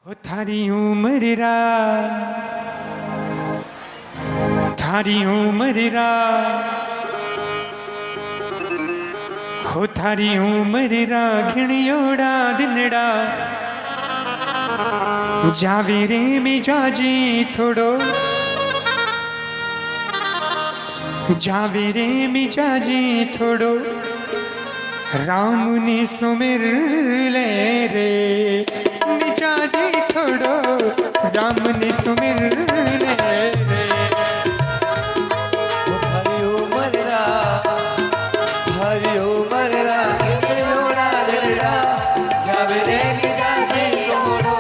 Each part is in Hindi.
हो थारी उम्र रा थारी उम्र रा हो थारी उम्र रा घिणियोड़ा दिनड़ा जावे रे मिजाजी थोड़ो जावे रे मिजाजी थोड़ो राम ने सुमिर ले रे मिजाजी थोड़ो राम ने सुमिर ले रे हरि ओम रा हरि ओम रा लोड़ा लड़ा जावे रे मिजाजी थोड़ो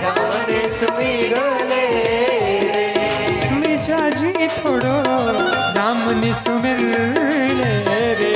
राम ने सुमिर ले मिजाजी थोड़ो राम ने सुमिर ले रे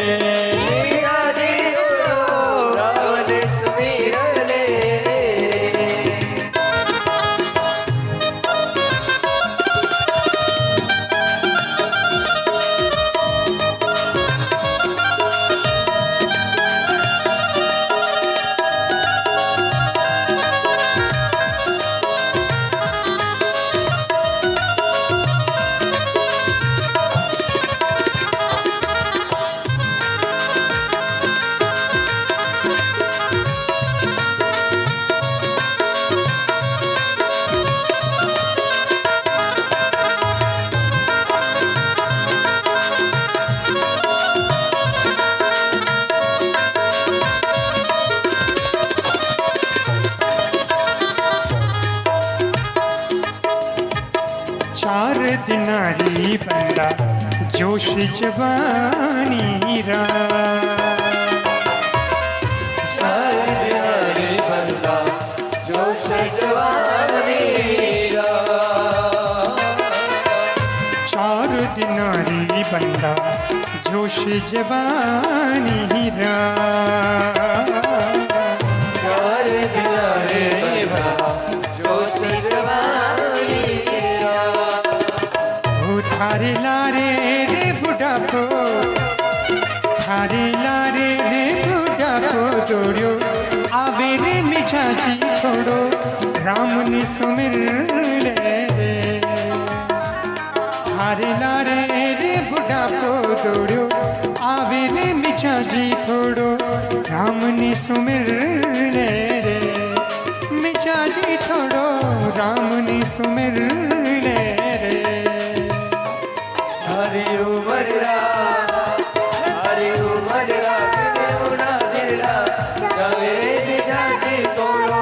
चार दिनारी बंदा जोश जवानी रा चार दिनारी बंदा जोश जवानी रा चार दिनारी बंदा जोश जवानी रा चार दिनारी बंदा जोश जवानी थारे लारे रे बुढ़ापो थारे लारे रे बुढ़ापो दौड़ो आवे रे मिजाजी थोड़ो राम ने सुमिर ले रे थारे लारे रे बुढ़ापो दौड़ो आवे रे मिजाजी थोड़ो राम ने सुमिर ले रे मिजाजी थोड़ो राम ने सुमिर ले रे हरि ओम रा हरि ओम रा लोड़ा लड़ा जावे रे मिजाजी थोड़ो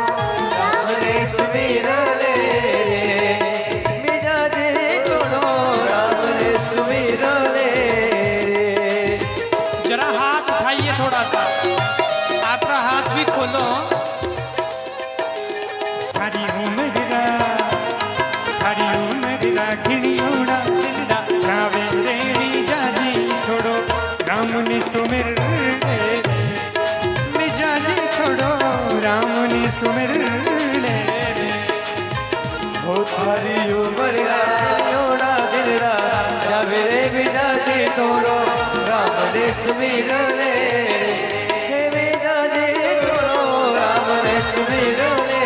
राम ने सुमिर ले मिजाजी थोड़ो राम ने सुमिर ले जरा हाथ उठाइए थोड़ा सा आपका हाथ भी खोलो थारी उम्र रा खिड़ियोड़ा दिलड़ा जावे रे मिजाजी थोड़ो राम ने सुमिर ले मिजाजी थोड़ो राम ने सुमिर ले हो थारी उम्र रा लोड़ा लड़ा जावे रे मिजाजी थोड़ो राम ने सुमिर ले मिजाजी थोड़ो राम ने सुमिर ले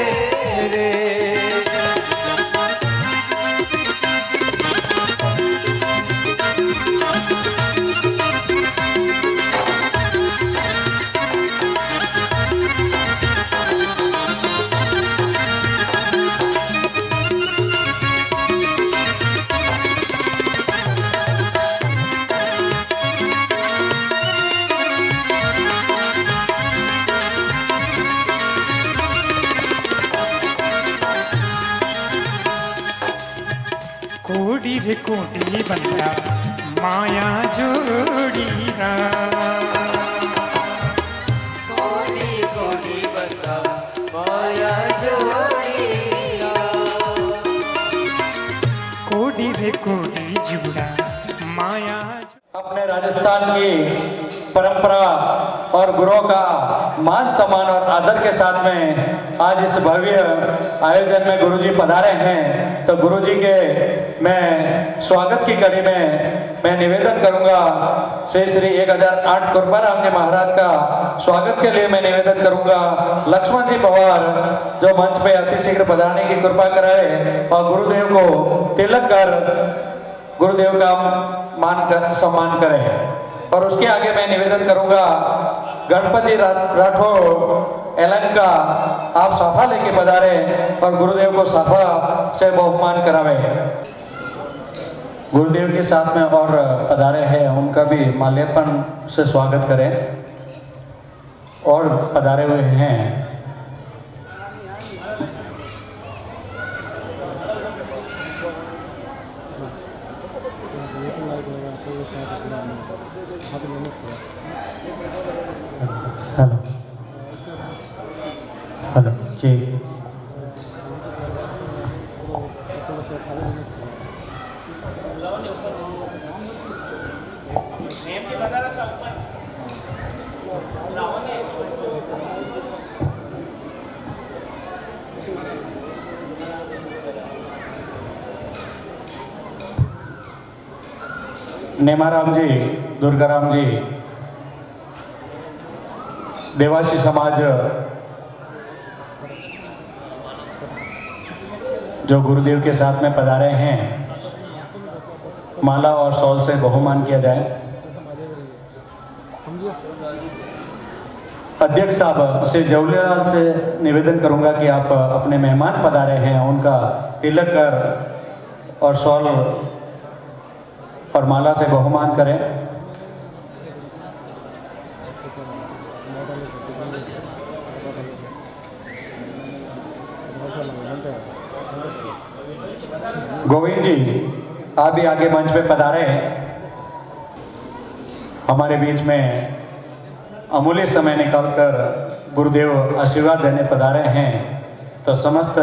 कोड़ी रे कोड़ी बंदा माया जोड़ी रा कोड़ी कोड़ी बंदा माया जोड़ी कोड़ी रे कोड़ी जुड़ा माया अपने राजस्थान की परंपरा और गुरुओं का मान सम्मान और आदर के साथ में आज इस भव्य आयोजन में गुरुजी पधारे हैं, तो गुरुजी के मैं स्वागत की कड़ी में मैं निवेदन करूंगा श्री 1008 कृपाराम जी महाराज का स्वागत के लिए मैं निवेदन करूंगा लक्ष्मण जी पवार जो मंच पे अतिशीघ्र पधारने की कृपा कराए और गुरुदेव को तिलक कर गुरुदेव का सम्मान करें। और उसके आगे मैं निवेदन करूंगा गणपति राठौर एलन का आप साफा लेके पधारे और गुरुदेव को साफा से बहुमान करावे। गुरुदेव के साथ में और पधारे हैं उनका भी माल्यार्पण से स्वागत करें। और पधारे हुए हैं हेलो हेलो जी नेमाराम जी, दुर्गाराम जी, देवासी समाज जो गुरुदेव के साथ में पधारे हैं, माला और शॉल से बहुमान किया जाए। अध्यक्ष साहब श्री जवलीलाल से निवेदन करूंगा कि आप अपने मेहमान पधारे हैं उनका तिलक कर और शॉल और माला से बहुमान करें। गोविंद जी आप भी आगे मंच पे पधारे हैं। हमारे बीच में अमूल्य समय निकालकर गुरुदेव आशीर्वाद देने पधारे हैं, तो समस्त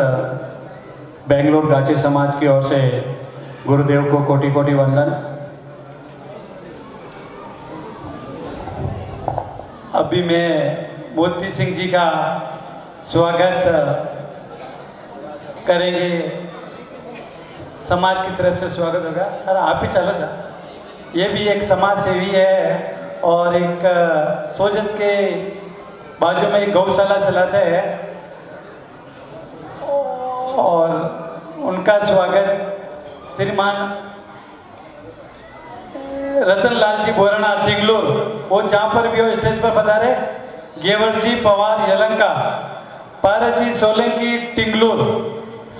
बेंगलोर गाची समाज की ओर से गुरुदेव को कोटि कोटि वंदन। अभी मैं मोती सिंह जी का स्वागत करेंगे, समाज की तरफ से स्वागत होगा। सर आप ही चलो सर। ये भी एक समाज सेवी है और एक सोजत के बाजू में एक गौशाला चलाते हैं और उनका स्वागत श्रीमान रतन लाल जी बोराना टिंगलूर, वो जहाँ पर भी हो स्टेज पर पधारे। गेवर जी पवार यलंका, पारस जी सोलंकी टिंगलूर,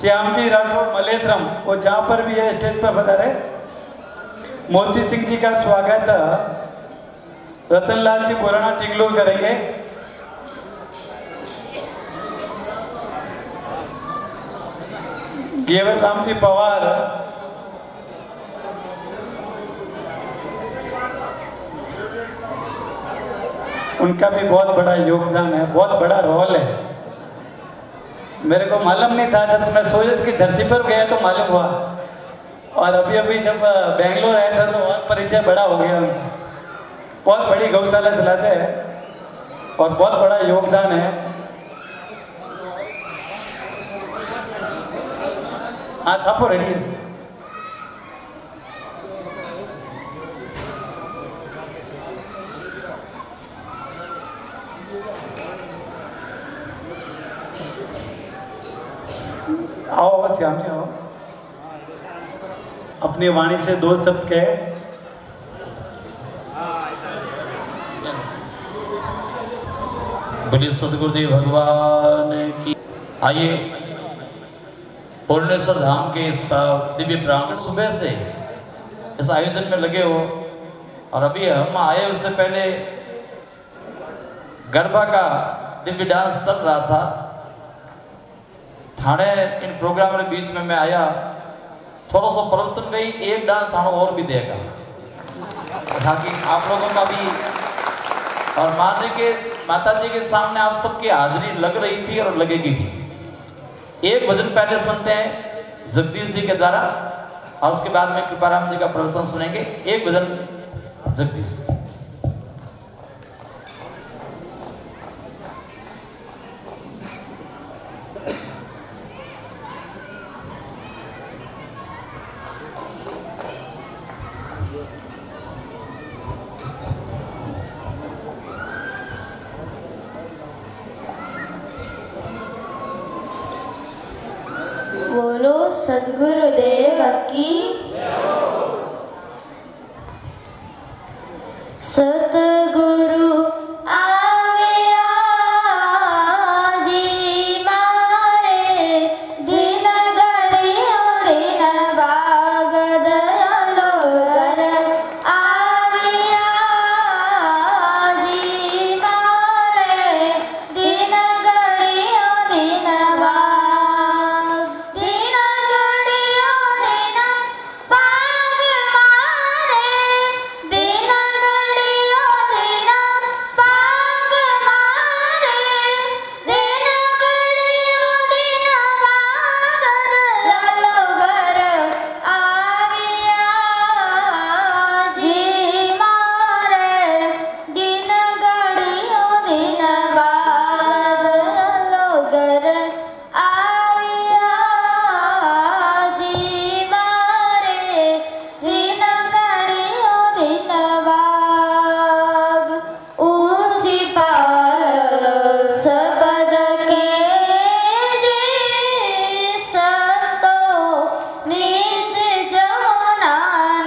श्याम जी राठौर मलेश्वरम, वो जहाँ पर भी है स्टेज पर पधारे। मोती सिंह जी का स्वागत रतन लाल जी बोराना टिंगलूर करेंगे। गेवर राम जी पवार, उनका भी बहुत बड़ा योगदान है, बहुत बड़ा रोल है। मेरे को मालूम नहीं था, जब मैं सोजत की धरती पर गया तो मालूम हुआ, और अभी अभी जब बेंगलोर आया था तो और परिचय बड़ा हो गया। बहुत बड़ी गौशाला चलाते हैं और बहुत बड़ा योगदान है। हाँ छापो रेडी है। आओ श्याम जी आओ, अपनी वाणी से दो शब्द कहे। बोलिए सदगुरुदेव भगवान की। आइए पूर्णेश्वर धाम के इस दिव्य प्रांगण सुबह से इस आयोजन में लगे हो, और अभी हम आए उससे पहले गरबा का दिव्य डांस चल रहा था। थाने इन प्रोग्राम के बीच में मैं आया, थोड़ा सा प्रदर्शन गई, एक डांस थाना और भी देगा ताकि आप लोगों का भी, और माता जी के सामने आप सबकी हाजिरी लग रही थी और लगेगी भी। एक भजन पहले सुनते हैं जगदीश जी के द्वारा, और उसके बाद में कृपाराम जी का प्रदर्शन सुनेंगे। एक भजन जगदीश। बोलो सद्गुरुदेव की। सतगुरु आविया जी मारे दिन घड़ियों दिन बागद लोगर आविया जी मारे दिन घड़ियों दिन बाग दिन घड़ियों दिन बाग मारे दिन घड़ियों दिन बाग मारे दिन घड़ियों दिन बाग लोगर आविया जी मारे दिन घड़ियों दिन बाग लोगर आविया जी मारे दिन घड़ियों दिन बाग ऊंची पाल सबद के जी संतो नीच जमुना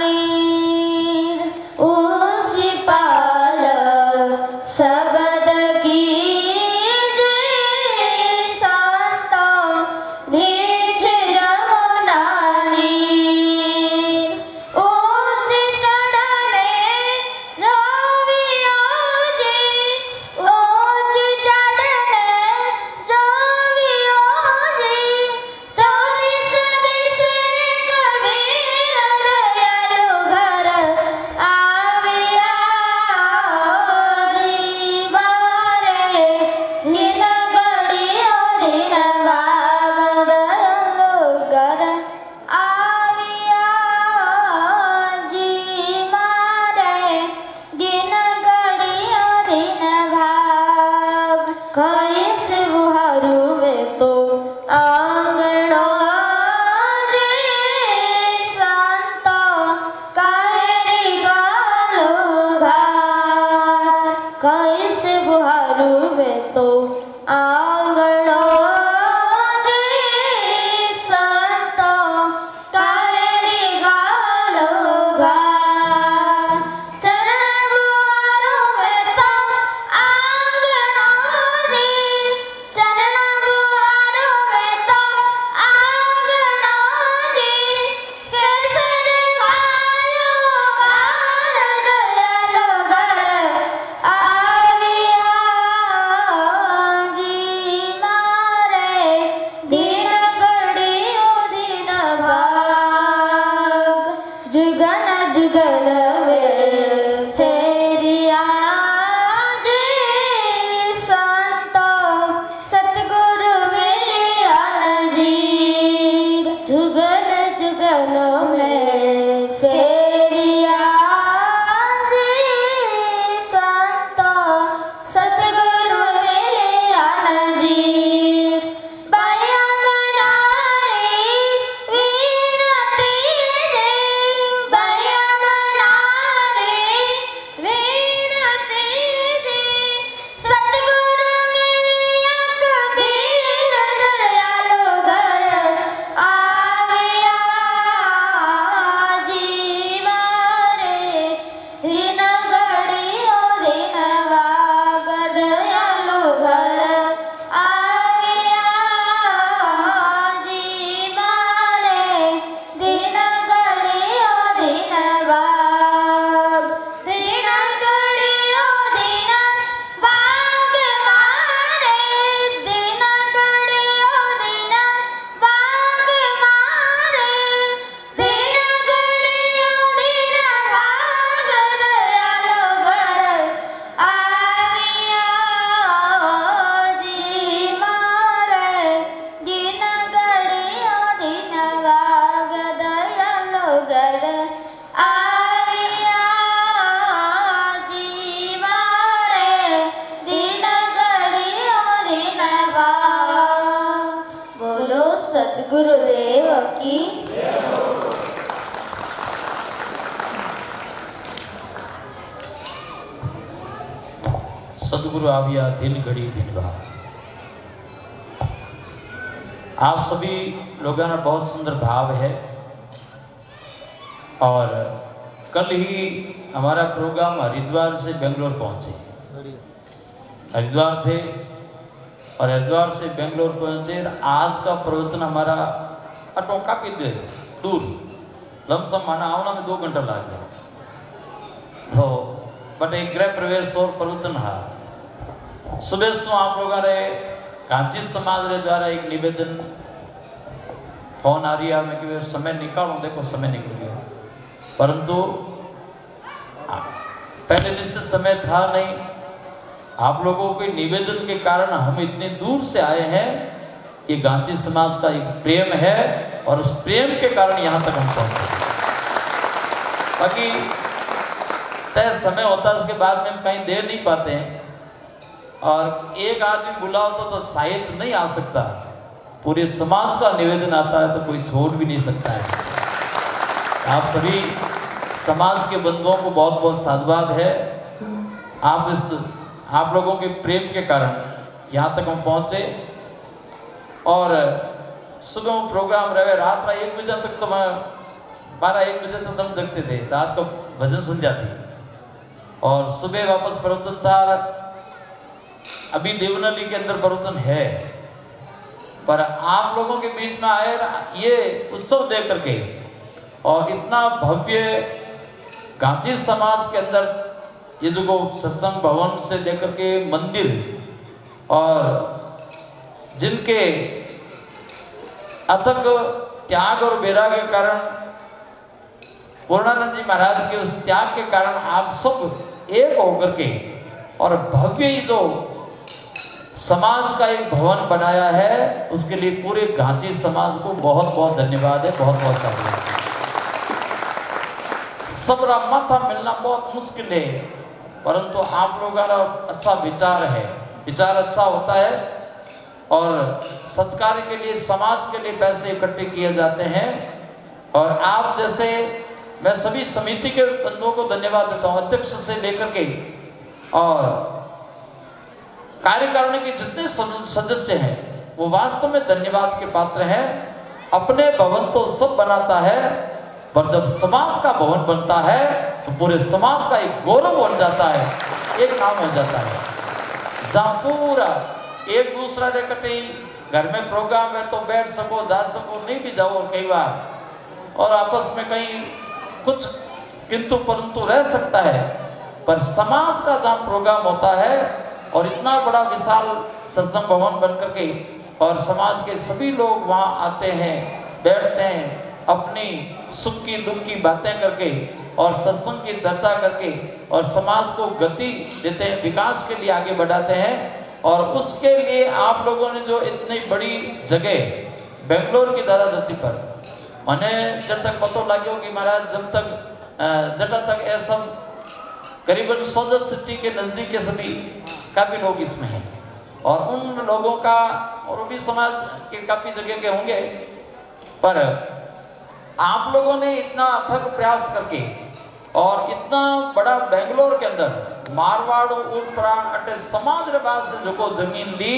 नीर ऊंची पाल सबद की जी संतो नीच जमुना नीर ऊंच चढ़ने जोवियो जी ऊंच चढ़ने जोवियो जी 24 दिसरे कबीर दयालु घर आविया जी मारे दिन घड़ियों दिन बाग लोगर आविया जी मारे दिन घड़ियों दिन भाग कैस बुहारू में तो आंगणों जी संतो कहरी गालो घाट कैस बुहारू में तो आंगणों जी संतो कहरी गालो घाट चरण बुहारू में तो आंगणों जी चरण बुहारू में तो आंगणों जी केसर भायो गार दयालो घर आविया जी मारे दिन घड़ियों दिन भाग जुगन जुगन में फेरिया जी संतो सतगुरु मिलिया नजीर जुगन जुगन में फेरिया जी संतो सतगुरु मिलिया नजीर बयान नारी वीणती जी बयान नारी वीणती जी सतगुरु मिलिया कबीर दयालु घर आविया जी मारे दिन घड़ियों दिन बाग दयालु घर आविया जी मारे दिन घड़ियों दिन बाग दिन घड़ियों दिन बाग मारे दिन घड़ियों दिन बाग मारे दिन घड़ियों दिन बाग दयालु घर आविया जी मारे दिन घड़ियों दिन बाग दयालु घर आविया जी मारे दिन घड़ियों दिन बाग बोलो सद्गुरुदेव की। सदगुरु आविया दिन घड़ी दिन भाग आप सभी लोगों का बहुत सुंदर भाव है। और कल ही हमारा प्रोग्राम हरिद्वार से बेंगलोर पहुंचे, हरिद्वार थे और हरिद्वार से बेंगलोर पहुंचे। आज का प्रवचन हमारा अटो काफी देर दूर लमसम माना आना में 2 घंटा लग गया। तो बट एक गृह प्रवेश और प्रवचन है। सुबह से आप लोगों ने कांची समाज रे द्वारा एक निवेदन फोन आ रही है मैं कि समय निकालो, देखो समय निकल गया, परंतु पहले निश्चित समय था नहीं। आप लोगों के निवेदन के कारण हम इतने दूर से आए हैं। ये गांची समाज का एक प्रेम है और उस प्रेम के कारण यहाँ तक हम पहुंचे। बाकी तय समय होता है, उसके बाद में हम कहीं दे नहीं पाते हैं। और एक आदमी बुलाओ तो शायद नहीं आ सकता, पूरे समाज का निवेदन आता है तो कोई छोड़ भी नहीं सकता है। आप सभी समाज के बंधुओं को बहुत बहुत साधुवाद है। आप लोगों के प्रेम के कारण यहाँ तक हम पहुँचे। और सुबह वो प्रोग्राम रहे, रात का 1 बजे तक तो मैं 12-1 बजे तक हम जगते थे। रात को भजन संध्या थी और सुबह वापस प्रवचन था। अभी देवनली के अंदर प्रवचन है, पर आप लोगों के बीच में आए ये उत्सव देख करके और इतना भव्य गांची समाज के अंदर ये जो सत्संग भवन से लेकर के मंदिर और जिनके अथक त्याग और वैराग्य के कारण पूर्णानंद जी महाराज के उस त्याग के कारण आप सब एक होकर के और भव्य ही जो समाज का एक भवन बनाया है, उसके लिए पूरे गांची समाज को बहुत बहुत धन्यवाद है, बहुत बहुत धन्यवाद। सबरा माथा मिलना बहुत मुश्किल है, परंतु आप लोगों का अच्छा विचार है, विचार अच्छा होता है और सत्कार के लिए समाज के लिए पैसे इकट्ठे किए जाते हैं। और आप जैसे मैं सभी समिति के बंधुओं को धन्यवाद देता हूँ, अध्यक्ष से लेकर के और कार्यकारिणी के जितने सदस्य हैं वो वास्तव में धन्यवाद के पात्र हैं। अपने भवन तो सब बनाता है, पर जब समाज का भवन बनता है तो पूरे समाज का एक गौरव बन जाता है, एक नाम हो जाता है। जहाँ पूरा एक दूसरा ने कटी घर में प्रोग्राम है तो बैठ सको, जा सको, नहीं भी जाओ कई बार और आपस में कहीं कुछ किंतु परंतु रह सकता है, पर समाज का जहाँ प्रोग्राम होता है और इतना बड़ा विशाल सत्संग भवन बन करके और समाज के सभी लोग वहाँ आते हैं, बैठते हैं, अपनी सुख की दुख की बातें करके और सत्संग की चर्चा करके और समाज को गति देते हैं, विकास के लिए आगे बढ़ाते हैं। और उसके लिए आप लोगों ने जो इतनी बड़ी जगह बेंगलोर की दारादत्ती पर मैंने जब तक पता लगे कि महाराज जब तक ये सब करीबन सोजत सिटी के नजदीक के सभी काफी लोग इसमें हैं और उन लोगों का और भी समाज के काफी जगह के होंगे, पर आप लोगों ने इतना अथक प्रयास करके और इतना बड़ा बेंगलोर के अंदर मारवाड़ उड़प्राण अटे समाज रे पास से जो जमीन ली,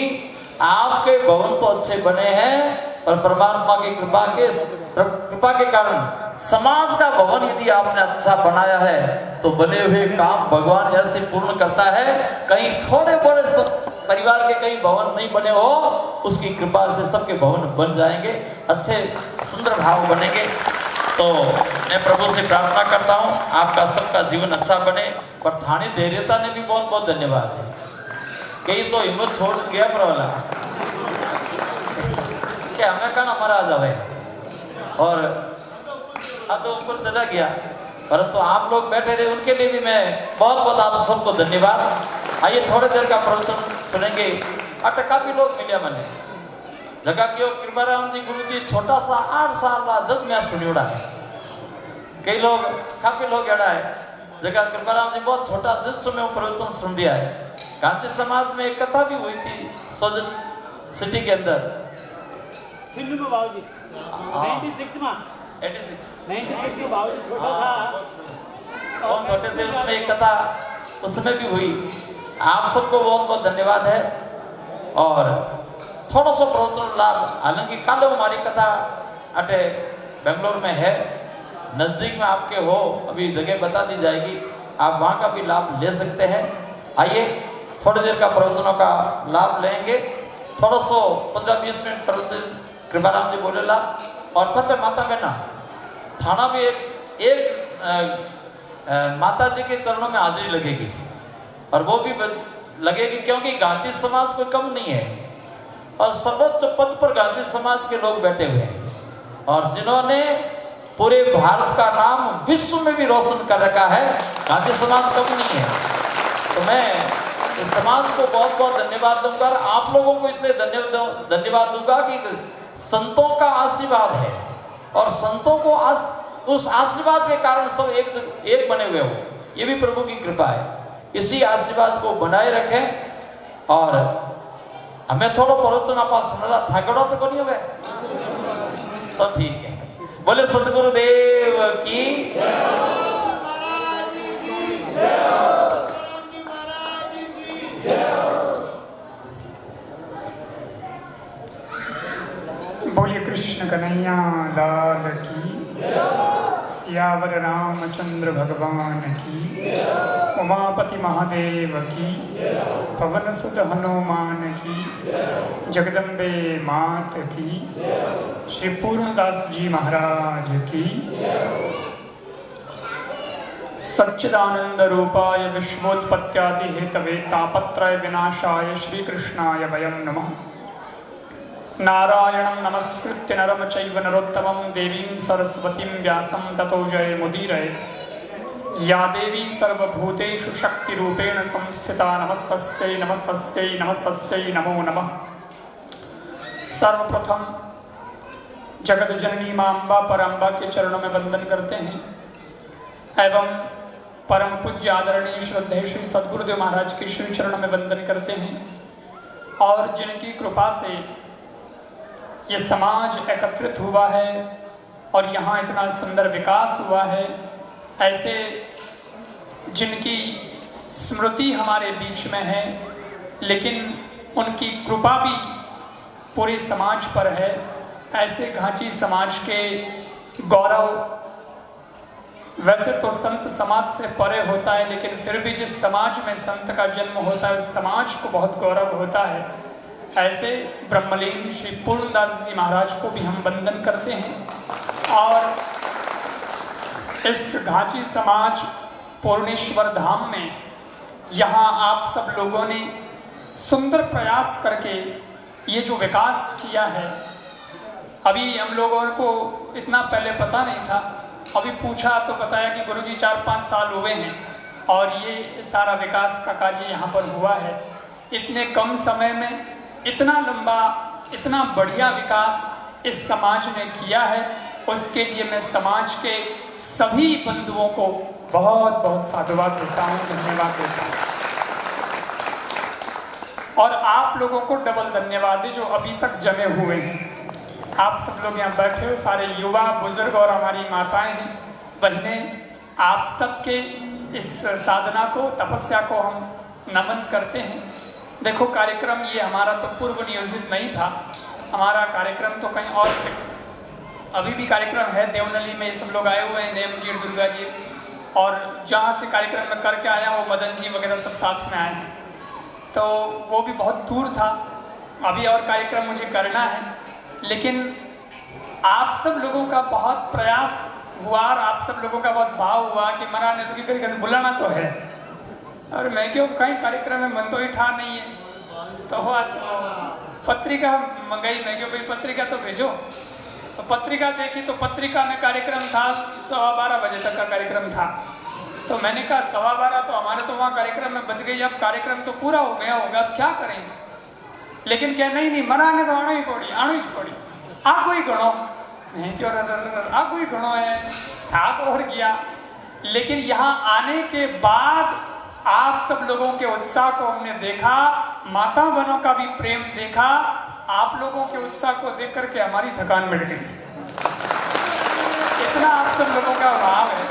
आपके भवन तो अच्छे बने हैं और परमात्मा की कृपा के कारण समाज का भवन यदि आपने अच्छा बनाया है तो बने हुए काम भगवान ऐसे पूर्ण करता है। कहीं थोड़े बड़े परिवार के कहीं भवन नहीं बने हो, उसकी कृपा से सबके भवन बन जाएंगे, अच्छे सुंदर भाव बनेंगे। तो मैं प्रभु से प्रार्थना करता हूँ आपका सबका जीवन अच्छा बने। पर थानी धैर्यता ने भी बहुत बहुत धन्यवाद है, कई तो हिम्मत छोड़ गया पर वाला क्या हमें कहना हमारा आ जाए और अब तो ऊपर चला गया, परंतु आप लोग बैठे रहे उनके लिए भी मैं बहुत बहुत आप सबको धन्यवाद। आइए थोड़ी देर का प्रवचन सुनेंगे। अट काफी लोग मिले मैंने जगह क्यों कृपाराम जी गुरु जी छोटा सा 8 साल का जब मैं सुनियोड़ा है, कई लोग काफी लोग एड़ा है जगह कृपाराम जी बहुत छोटा जिस समय प्रवचन सुन दिया है। कांची समाज में एक कथा भी हुई थी सोजत सिटी के अंदर 96 बाबूजी छोटा था और छोटे थे उसमें एक कथा उसमें भी हुई। आप सबको बहुत बहुत धन्यवाद है। और थोड़ा सा प्रवचन लाभ, हालांकि कल हमारी कथा अटे बेंगलोर में है, नजदीक में आपके हो, अभी जगह बता दी जाएगी, आप वहां का भी लाभ ले सकते हैं। आइए थोड़ी देर का प्रवचनों का लाभ लेंगे, थोड़ा सो 15-20 मिनट प्रवचन कृपाराम जी बोलेला। और पता माता बहना थाना भी एक माता जी के चरणों में हाजिरी लगेगी, और वो भी लगेगी क्योंकि गांधी समाज कोई कम नहीं है, और सर्वोच्च पद पर गांधी समाज के लोग बैठे हुए हैं, और जिन्होंने पूरे भारत का नाम विश्व में भी रोशन कर रखा है। गांधी समाज कम नहीं है। तो मैं इस समाज को बहुत बहुत धन्यवाद दूंगा, और आप लोगों को इसलिए धन्यवाद दूंगा कि संतों का आशीर्वाद है, और संतों को उस आशीर्वाद के कारण सब एक बने हुए हो, ये भी प्रभु की कृपा है। इसी आशीर्वाद को बनाए रखें। और हमें थोड़ा प्रवचन आप सुनना था, गड़ो तो नहीं हुए तो ठीक है। बोले सतगुरुदेव की, बोलिए कृष्ण कन्हैया लाल की, सियावर रामचंद्र भगवान की, उमापति महादेव की, पवन सुत हनुमान की, जगदम्बे मात की, श्री पूर्णदास जी महाराज की। सच्चिदानंद रूपाय विश्वोत्पत्त्यादि हेतवे तापत्रय विनाशाय श्री कृष्णाय वयं नमः। नारायणं नमस्कृत्य नरं चैव नरोत्तमं देवीं सरस्वतीं व्यासं ततो जयमुदीरये। या देवी सर्वभूतेषु शक्तिरूपेण संस्थिता नमस्तस्यै नमस्तस्यै नमस्तस्यै नमो नमः। सर्वप्रथम जगत जननी मां अम्बा परम्बा के चरणों में वंदन करते हैं, एवं परम पूज्य आदरणीय श्रद्धेय श्री सद्गुरुदेव महाराज के श्री चरणों में वंदन करते हैं। और जिनकी कृपा से ये समाज एकत्रित हुआ है और यहाँ इतना सुंदर विकास हुआ है, ऐसे जिनकी स्मृति हमारे बीच में है, लेकिन उनकी कृपा भी पूरे समाज पर है, ऐसे घाची समाज के गौरव वैसे तो संत समाज से परे होता है, लेकिन फिर भी जिस समाज में संत का जन्म होता है उस समाज को बहुत गौरव होता है। ऐसे ब्रह्मलीन श्री पूर्णदास जी महाराज को भी हम वंदन करते हैं। और इस घाची समाज पूर्णेश्वर धाम में यहाँ आप सब लोगों ने सुंदर प्रयास करके ये जो विकास किया है, अभी हम लोगों को इतना पहले पता नहीं था, अभी पूछा तो बताया कि गुरुजी 4-5 साल हुए हैं और ये सारा विकास का कार्य यहाँ पर हुआ है। इतने कम समय में इतना लंबा, इतना बढ़िया विकास इस समाज ने किया है, उसके लिए मैं समाज के सभी बंधुओं को बहुत बहुत साधुवाद देता हूँ, धन्यवाद देता हूँ। और आप लोगों को डबल धन्यवाद है जो अभी तक जमे हुए हैं। आप सब लोग यहाँ बैठे हो, सारे युवा, बुजुर्ग और हमारी माताएं हैं, बहनें, आप सबके इस साधना को, तपस्या को हम नमन करते हैं। देखो कार्यक्रम ये हमारा तो पूर्व नियोजित नहीं था, हमारा कार्यक्रम तो कहीं और फिक्स, अभी भी कार्यक्रम है देवनली में, सब लोग आए हुए हैं, नेम जी, दुर्गा जी, और जहाँ से कार्यक्रम में करके आया वो मदन जी वगैरह सब साथ में आए हैं, तो वो भी बहुत दूर था। अभी और कार्यक्रम मुझे करना है, लेकिन आप सब लोगों का बहुत प्रयास हुआ और आप सब लोगों का बहुत भाव हुआ कि मना ने तो क्या बुलाना तो है, और मैं क्यों कहीं कार्यक्रम में मन तो ही ठा नहीं है, तो हुआ तो पत्रिका मंगाई, मैं क्यों भाई पत्रिका तो भेजो, तो पत्रिका देखी तो पत्रिका में कार्यक्रम था 12:15 बजे तक का कार्यक्रम था, तो मैंने कहा 12:15 तो हमारे तो वहाँ कार्यक्रम में बच गई, अब कार्यक्रम तो पूरा हो गया होगा, अब क्या करेंगे। लेकिन क्या नहीं मना ने तो आना ही पड़ी, आ कोई गणो, मैं क्यों आ कोई गणो है, था और गया। लेकिन यहाँ आने के बाद आप सब लोगों के उत्साह को हमने देखा, माता बहनों का भी प्रेम देखा, आप लोगों के उत्साह को देख करके हमारी थकान मिट गई, इतना आप सब लोगों का भाव है।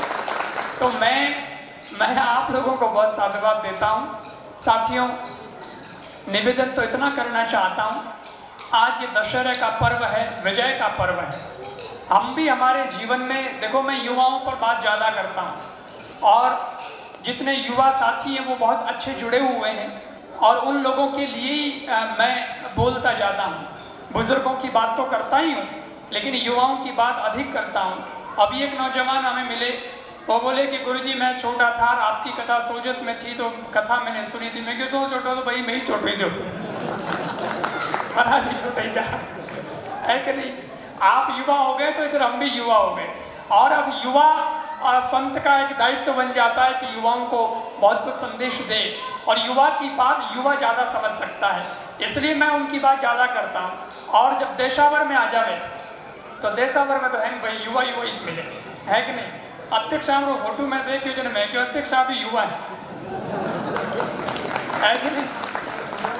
तो मैं आप लोगों को बहुत साधुवाद देता हूँ। साथियों, निवेदन तो इतना करना चाहता हूँ आज ये दशहरे का पर्व है, विजय का पर्व है। हम भी हमारे जीवन में, देखो मैं युवाओं पर बात ज़्यादा करता हूँ और जितने युवा साथी हैं वो बहुत अच्छे जुड़े हुए हैं और उन लोगों के लिए ही मैं बोलता जाता हूँ। बुजुर्गों की बात तो करता ही हूँ लेकिन युवाओं की बात अधिक करता हूँ। अभी एक नौजवान हमें मिले, वो बोले कि गुरुजी मैं छोटा था और आपकी कथा सोजत में थी तो कथा मैंने सुनी थी। मैं क्यों तो छोटा तो भाई मैं ही छोट भेजो महाराज जी छोटे जा है कि नहीं। आप युवा हो गए तो इधर हम भी युवा हो गए और अब युवा संत का एक दायित्व बन जाता है कि युवाओं को बहुत कुछ संदेश दे और युवा की बात युवा ज़्यादा समझ सकता है, इसलिए मैं उनकी बात ज़्यादा करता हूँ। और जब देशावर में आ जावे तो देशावर में तो है भाई युवा युवा इस मिले है कि नहीं। अध्यक्ष साहब वो फोटो में देखिए जो मैं क्यों अध्यक्ष साहब भी युवा है कि नहीं।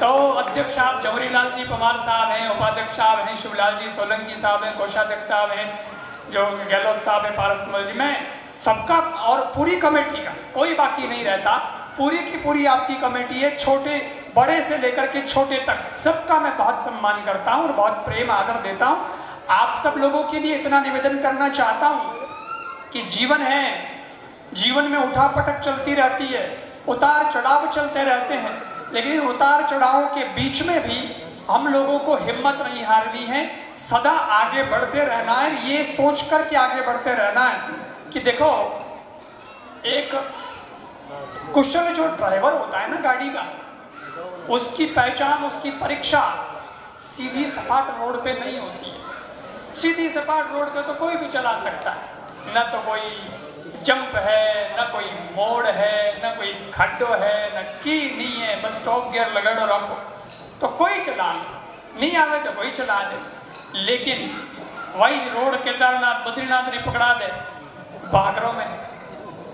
तो अध्यक्ष साहब जवाहरीलाल जी पवार साहब हैं, उपाध्यक्ष साहब हैं शिवलाल जी सोलंकी साहब हैं, कोषाध्यक्ष साहब हैं जो गहलोत साहब है, पारसमल जी, मैं सबका और पूरी कमेटी का कोई बाकी नहीं रहता। पूरी की पूरी आपकी कमेटी है, छोटे बड़े से लेकर के छोटे तक सबका मैं बहुत सम्मान करता हूँ और बहुत प्रेम आदर देता हूँ। आप सब लोगों के लिए इतना निवेदन करना चाहता हूँ कि जीवन है, जीवन में उठापटक चलती रहती है, उतार चढ़ाव चलते रहते हैं, लेकिन उतार चढ़ावों के बीच में भी हम लोगों को हिम्मत नहीं हारनी है, सदा आगे बढ़ते रहना है। ये सोच कर के आगे बढ़ते रहना है कि देखो एक कुशल जो ड्राइवर होता है ना गाड़ी का, उसकी पहचान, उसकी परीक्षा सीधी सपाट रोड पे नहीं होती है। सीधी सपाट रोड पे तो कोई भी चला सकता है, न तो कोई जंप है, न कोई मोड़ है, न कोई खड्डो है, न की नहीं है, बस टॉप गियर लगड़ो रखो तो कोई चला नहीं आवे तो कोई चला दे। लेकिन वही रोड केदारनाथ बद्रीनाथ नहीं पकड़ा दे बागरों में,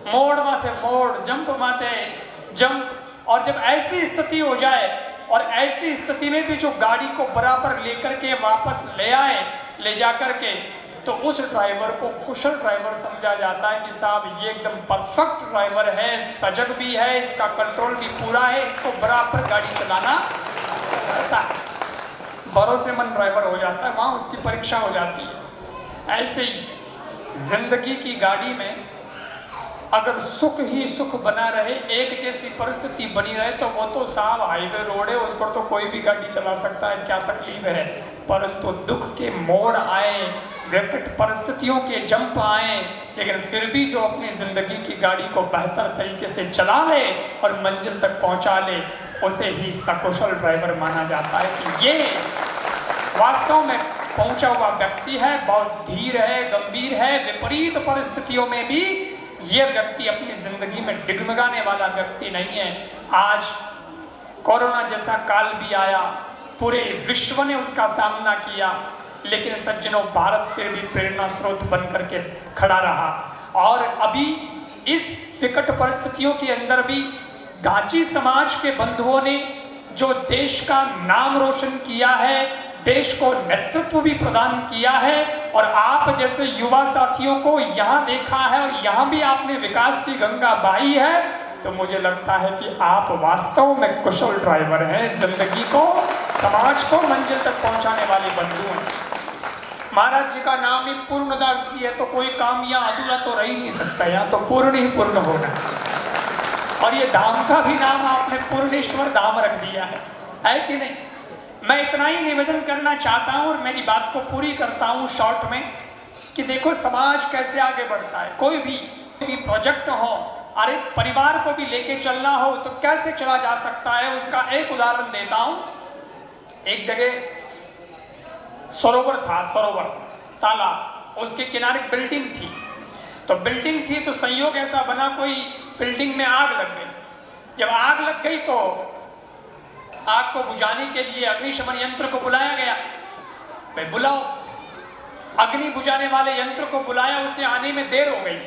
मोड़ माथे मोड़, जंप माथे जंप। और जब ऐसी स्थिति हो जाए और ऐसी स्थिति में भी जो गाड़ी को बराबर लेकर के वापस ले आए, ले जा करके, तो उस ड्राइवर को कुशल ड्राइवर समझा जाता है कि साहब ये एकदम परफेक्ट ड्राइवर है, सजग भी है, इसका कंट्रोल भी पूरा है, इसको बराबर गाड़ी चलाना आता है, भरोसेमंद ड्राइवर हो जाता है, वहां उसकी परीक्षा हो जाती है। ऐसे ही जिंदगी की गाड़ी में अगर सुख ही सुख बना रहे, एक जैसी परिस्थिति बनी रहे, तो वो तो साहब हाईवे रोड है, उस पर तो कोई भी गाड़ी चला सकता है, क्या तकलीफ है। परंतु दुख के मोड़ आए, विकट परिस्थितियों के जंप आए, लेकिन फिर भी जो अपनी जिंदगी की गाड़ी को बेहतर तरीके से चला ले और मंजिल तक पहुंचा ले, उसे ही सकुशल ड्राइवर माना जाता है कि ये वास्तव में पहुंचा हुआ व्यक्ति है, बहुत धीर है, गंभीर है। विपरीत परिस्थितियों में भी ये व्यक्ति अपनी जिंदगी में डिगमगाने वाला व्यक्ति नहीं है। आज कोरोना जैसा काल भी आया, पूरे विश्व ने उसका सामना किया, लेकिन सज्जनों भारत फिर भी प्रेरणा स्रोत बन करके खड़ा रहा। और अभी इस विकट परिस्थितियों के अंदर भी गाची समाज के बंधुओं ने जो देश का नाम रोशन किया है, देश को नेतृत्व भी प्रदान किया है, और आप जैसे युवा साथियों को यहाँ देखा है और यहाँ भी आपने विकास की गंगा बहाई है, तो मुझे लगता है कि आप वास्तव में कुशल ड्राइवर हैं, जिंदगी को, समाज को मंजिल तक पहुंचाने वाले बंधु हैं। महाराज जी का नाम ही पूर्णदास जी है, तो कोई काम यहाँ अधूरा तो रह ही नहीं सकता, यहाँ तो पूर्ण ही पूर्ण होना है। और ये धाम का भी नाम आपने पूर्णेश्वर धाम रख दिया है कि नहीं। मैं इतना ही निवेदन करना चाहता हूँ और मेरी बात को पूरी करता हूँ शॉर्ट में, कि देखो समाज कैसे आगे बढ़ता है। कोई भी प्रोजेक्ट हो, अरे परिवार को भी लेके चलना हो तो कैसे चला जा सकता है, उसका एक उदाहरण देता हूँ। एक जगह सरोवर था, सरोवर तालाब, उसके किनारे बिल्डिंग थी। तो बिल्डिंग थी तो संयोग ऐसा बना कोई बिल्डिंग में आग लग गई। जब आग लग गई तो आग को बुझाने के लिए अग्निशमन यंत्र को बुलाया गया। भाई बुलाओ, अग्नि बुझाने वाले यंत्र को बुलाया, उसे आने में देर हो गई।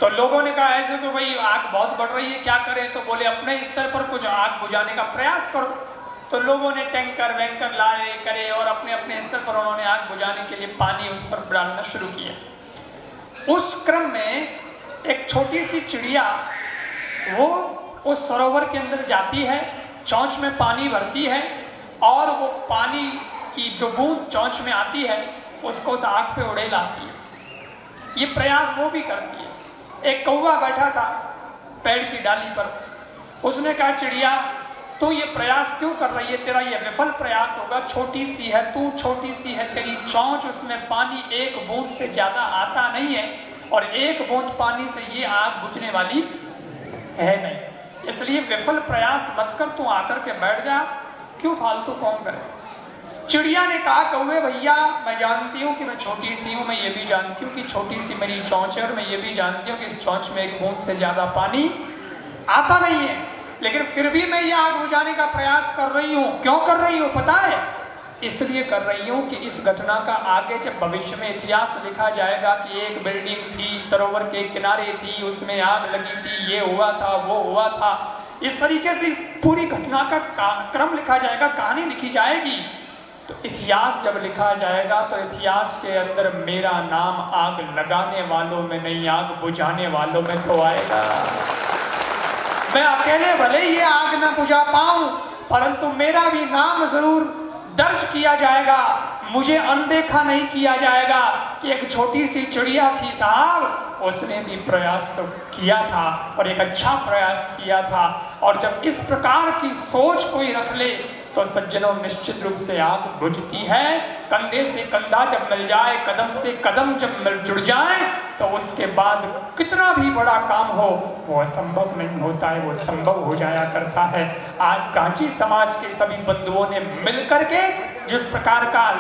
तो लोगों ने कहा ऐसे तो भाई आग बहुत बढ़ रही है, क्या करें। तो बोले अपने स्तर पर कुछ आग बुझाने का प्रयास करो। तो लोगों ने टैंकर वैंकर लाए करे और अपने अपने स्तर पर उन्होंने आग बुझाने के लिए पानी उस पर डालना शुरू किया। उस क्रम में एक छोटी सी चिड़िया वो उस सरोवर के अंदर जाती है, चोंच में पानी भरती है और वो पानी की जो बूंद चोंच में आती है उसको उस आग पे उड़े लाती है। ये प्रयास वो भी करती है। एक कौवा बैठा था पेड़ की डाली पर, उसने कहा चिड़िया तू ये प्रयास क्यों कर रही है, तेरा ये विफल प्रयास होगा, छोटी सी है तू, छोटी सी है तेरी चोंच, उसमें पानी एक बूंद से ज्यादा आता नहीं है और एक बूंद पानी से ये आग बुझने वाली है नहीं, इसलिए विफल प्रयास मत कर, तू आकर के बैठ जा, क्यों फालतू कौन करे। चिड़िया ने कहा कौवे भैया मैं जानती हूँ कि मैं छोटी सी हूँ, मैं ये भी जानती हूँ कि छोटी सी मेरी चोंच है और मैं ये भी जानती हूँ कि इस चोंच में एक बूंद से ज्यादा पानी आता नहीं है, लेकिन फिर भी मैं ये आग बुझाने का प्रयास कर रही हूँ। क्यों कर रही हूँ पता है? इसलिए कर रही हूँ कि इस घटना का आगे जब भविष्य में इतिहास लिखा जाएगा कि एक बिल्डिंग थी, सरोवर के किनारे थी, उसमें आग लगी थी, ये हुआ था, वो हुआ था, इस तरीके से इस पूरी घटना का क्रम लिखा जाएगा, कहानी लिखी जाएगी। तो इतिहास जब लिखा जाएगा तो इतिहास के अंदर मेरा नाम आग लगाने वालों में नहीं, आग बुझाने वालों में तो आएगा। मैं अकेले भले ये आग न बुझा पाऊं, परंतु मेरा भी नाम जरूर दर्ज किया जाएगा। मुझे अनदेखा नहीं किया जाएगा कि एक छोटी सी चिड़िया थी साहब, उसने भी प्रयास तो किया था और एक अच्छा प्रयास किया था। और जब इस प्रकार की सोच कोई रख ले तो सज्जनों निश्चित रूप से आग बुझती है। कंधे से कंधा जब मिल जाए, कदम से कदम जब मिल जुड़ जाए तो उसके बाद कितना भी बड़ा काम हो वो असंभव नहीं होता है, वो संभव हो जाया करता है। आज कांची समाज के सभी बंधुओं ने मिलकर के जिस प्रकार का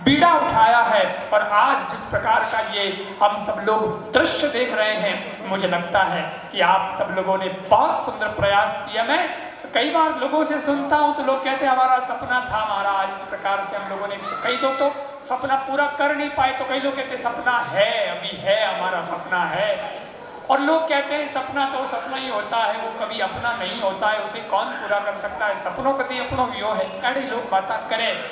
बीड़ा उठाया है और आज जिस प्रकार का ये हम सब लोग दृश्य देख रहे हैं, मुझे लगता है कि आप सब लोगों ने बहुत सुंदर प्रयास किया। मैं कई बार लोगों से सुनता हूं तो लोग कहते हैं हमारा सपना था महाराज, इस प्रकार से हम लोगों ने, कई लोग तो सपना पूरा कर नहीं पाए, तो कई लोग कहते हैं सपना है, अभी है, हमारा सपना है। और लोग कहते हैं सपना तो सपना ही होता है, वो कभी अपना नहीं होता है, उसे कौन पूरा कर सकता है, सपनों का तो अपनों व्यो है, अरे लोग बातें करें।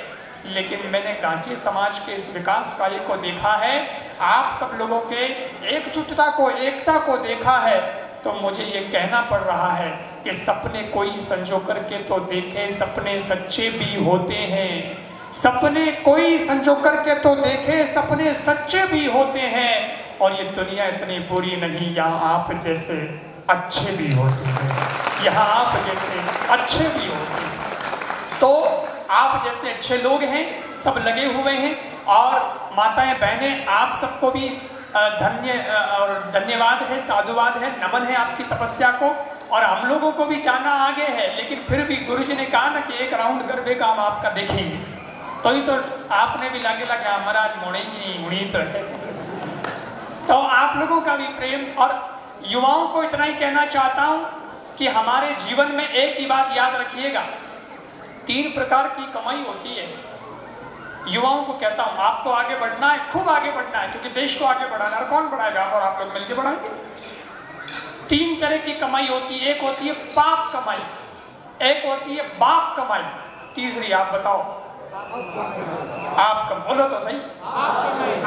लेकिन मैंने कांची समाज के इस विकास कार्य को देखा है, आप सब लोगों के एकजुटता को, एकता को देखा है, तो मुझे ये कहना पड़ रहा है कि सपने कोई संजो करके तो देखे, सपने सच्चे भी होते हैं। सपने कोई संजो करके तो देखे, सपने सच्चे भी होते हैं। और ये दुनिया इतनी बुरी नहीं, यहाँ आप जैसे अच्छे भी होते हैं, यहाँ आप जैसे अच्छे भी होते हैं। तो आप जैसे अच्छे लोग हैं, सब लगे हुए हैं। और माताएं बहनें आप सबको भी धन्यवाद है, साधुवाद है, नमन है आपकी तपस्या को। और हम लोगों को भी जाना आगे है, लेकिन फिर भी गुरुजी ने कहा ना कि एक राउंड गरबे का हम आपका देखेंगे, तो ही तो आपने भी लगे लगा हमारा मुड़ी तो है। तो आप लोगों का भी प्रेम, और युवाओं को इतना ही कहना चाहता हूं कि हमारे जीवन में एक ही बात याद रखिएगा, 3 प्रकार की कमाई होती है। युवाओं को कहता हूं आपको आगे बढ़ना है, खूब आगे बढ़ना है, क्योंकि देश को आगे बढ़ाना है। कौन बढ़ाएगा? और आप लोग मिलकर बढ़ाएंगे। 3 तरह की कमाई होती है। एक होती है पाप कमाई, एक होती है बाप कमाई, तीसरी आप बताओ। आप बोलो तो सही,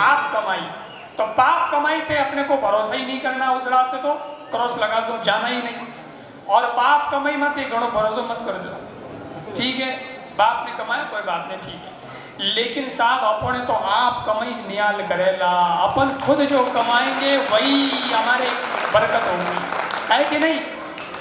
आप कमाई। तो पाप कमाई पे अपने को भरोसा ही नहीं करना, उस रास्ते तो क्रॉस लगा दो, जाना ही नहीं। और पाप कमाई मत ही करो, भरोसा मत कर दो, ठीक है, बाप ने कमाया कोई बात नहीं, ठीक है। लेकिन साहब अपने तो आप कमाई नियाल करेला, अपन खुद जो कमाएंगे वही हमारे बरकत होगी, है कि नहीं?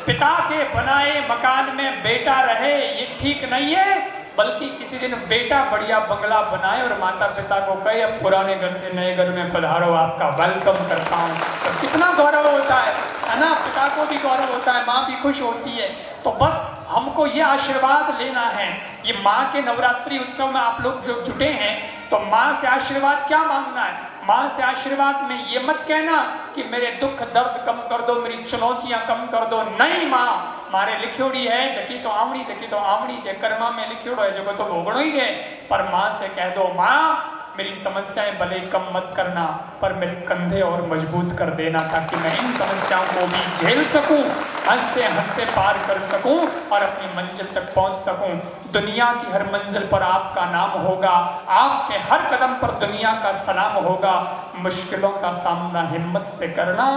पिता के बनाए मकान में बेटा रहे ये ठीक नहीं है, बल्कि किसी दिन बेटा बढ़िया बंगला बनाए और माता पिता को कहे अब पुराने घर से नए घर में पधारो, आपका वेलकम करता हूँ। तो कितना गौरव होता है ना? पिता को भी गौरव होता है, माँ भी खुश होती है। तो बस हमको ये आशीर्वाद लेना है। ये माँ के नवरात्रि उत्सव में आप लोग जो जुटे हैं, तो माँ से आशीर्वाद क्या मांगना है? माँ से आशीर्वाद में ये मत कहना कि मेरे दुख दर्द कम कर दो, मेरी चुनौतियां कम कर दो। नहीं, माँ मारे लिखोड़ी है जकी तो आवड़ी जे कर्मा में लिखोड़ो है जो तो भोगणो ही है। पर माँ से कह दो, माँ मेरी समस्याएं भले कम मत करना, पर मेरे कंधे और मजबूत कर देना, ताकि मैं इन समस्याओं को भी झेल सकूं, हंसते हंसते पार कर सकूं और अपनी मंजिल तक पहुंच सकूं। दुनिया की हर मंजिल पर आपका नाम होगा, आपके हर कदम पर दुनिया का सलाम होगा। मुश्किलों का सामना हिम्मत से करना,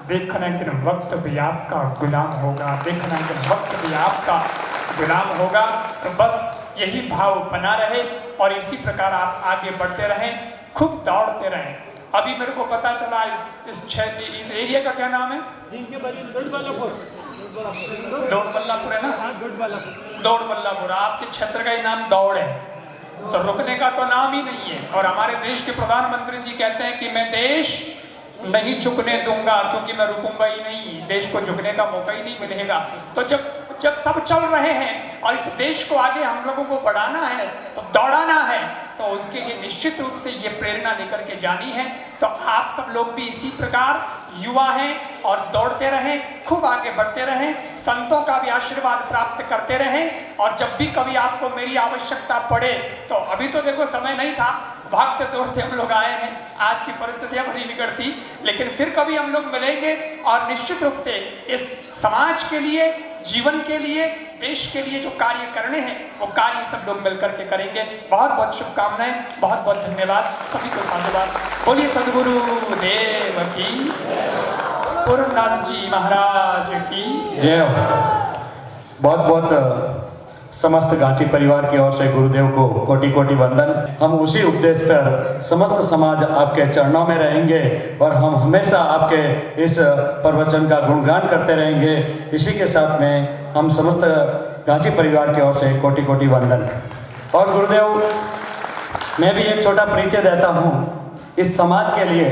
देखना एक दिन वक्त भी आपका गुलाम होगा, देखना एक दिन वक्त भी आपका गुलाम होगा। तो बस यही भाव बना रहे और इसी प्रकार आप आगे बढ़ते रहें, खूब दौड़ते रहें। अभी मेरे को पता चला इस एरिया का क्या नाम है? दौड़बल्लापुर है ना? दौड़बल्लापुर। आपके क्षेत्र का ही नाम दौड़ है, तो रुकने का तो नाम ही नहीं है। और हमारे देश के प्रधानमंत्री जी कहते हैं कि मैं देश नहीं झुकने दूंगा, क्योंकि मैं रुकूंगा ही नहीं, देश को झुकने का मौका ही नहीं मिलेगा। तो जब सब चल रहे हैं और इस देश को आगे हम लोगों को बढ़ाना है, तो दौड़ाना है, तो उसके लिए निश्चित रूप से ये प्रेरणा लेकर के जानी है। तो आप सब लोग भी इसी प्रकार युवा हैं और दौड़ते रहें, खूब आगे बढ़ते रहें, संतों का भी आशीर्वाद प्राप्त करते रहें। और जब भी कभी आपको मेरी आवश्यकता पड़े, तो अभी तो देखो समय नहीं था, भागते दौड़ते हम लोग आए हैं, आज की परिस्थितियां बड़ी विकट थी, लेकिन फिर कभी हम लोग मिलेंगे और निश्चित रूप से इस समाज के लिए, जीवन के लिए, देश के लिए जो कार्य करने हैं वो कार्य सब लोग मिलकर के करेंगे। बहुत बहुत शुभकामनाएं, बहुत बहुत धन्यवाद, सभी को साधुवाद। बोलिए सदगुरु देव की, पूर्णदास जी महाराज की जय हो। बहुत बहुत समस्त गांची परिवार की ओर से गुरुदेव को कोटि कोटि वंदन। हम उसी उपदेश पर समस्त समाज आपके चरणों में रहेंगे और हम हमेशा आपके इस प्रवचन का गुणगान करते रहेंगे। इसी के साथ में हम समस्त गांची परिवार की ओर से कोटि कोटि वंदन। और गुरुदेव, मैं भी एक छोटा परिचय देता हूँ इस समाज के लिए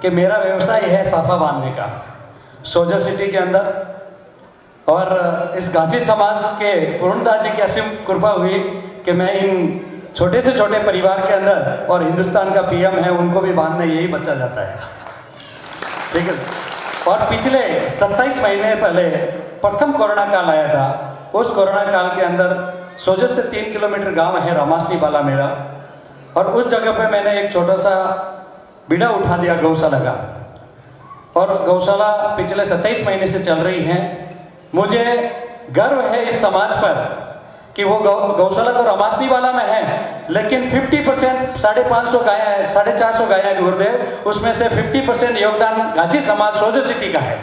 कि मेरा व्यवसाय है साफा बांधने का, सोजा सिटी के अंदर। और इस गांची समाज के पूर्णदास जी की असीम कृपा हुई कि मैं इन छोटे से छोटे परिवार के अंदर, और हिंदुस्तान का पीएम है, उनको भी बांधने यही बच्चा जाता है, ठीक है। और पिछले 27 महीने पहले प्रथम कोरोना काल आया था। उस कोरोना काल के अंदर सोजत से 3 किलोमीटर गांव है रामासनी वाला मेरा, और उस जगह पे मैंने एक छोटा सा बीड़ा उठा दिया गौशाला का। और गौशाला पिछले 27 महीने से चल रही है। मुझे गर्व है इस समाज पर कि वो गौशाला तो रामासनी वाला में है, लेकिन 50% 550 गायें हैं, 450 गायें हैं गुरुदेव, उसमें से 50% योगदान गांची समाज सोजो सिटी का है।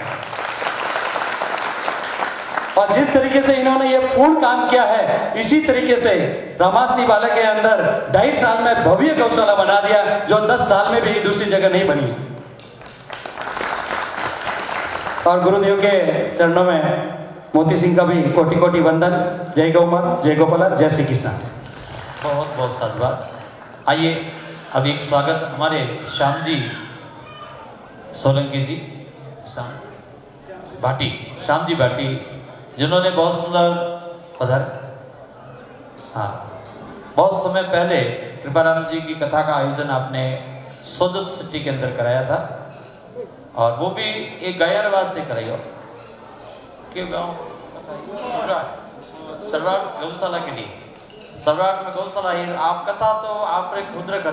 और जिस तरीके से इन्होंने ये पूर्ण काम किया है, इसी तरीके से रामासनी वाले के अंदर 2.5 साल में भव्य गौशाला बना दिया, जो 10 साल में भी दूसरी जगह नहीं बनी। और गुरुदेव के चरणों में मोती सिंह का भी कोटि कोटि वंदन। जय गौ मां, जय गोपाला, जय श्री कृष्ण। बहुत बहुत साधुवाद। आइए अब एक स्वागत हमारे श्याम जी सोलंकी जी, श्याम जी भाटी, जिन्होंने बहुत सुंदर बहुत समय पहले कृपाराम जी की कथा का आयोजन आपने सोजत सिटी के अंदर कराया था, और वो भी एक गायरवाद से कराई। हो क्यों गाँव सर्वाट गौशाला के लिए, सर्वाट में गौशाला, आप कथा तो आप खुद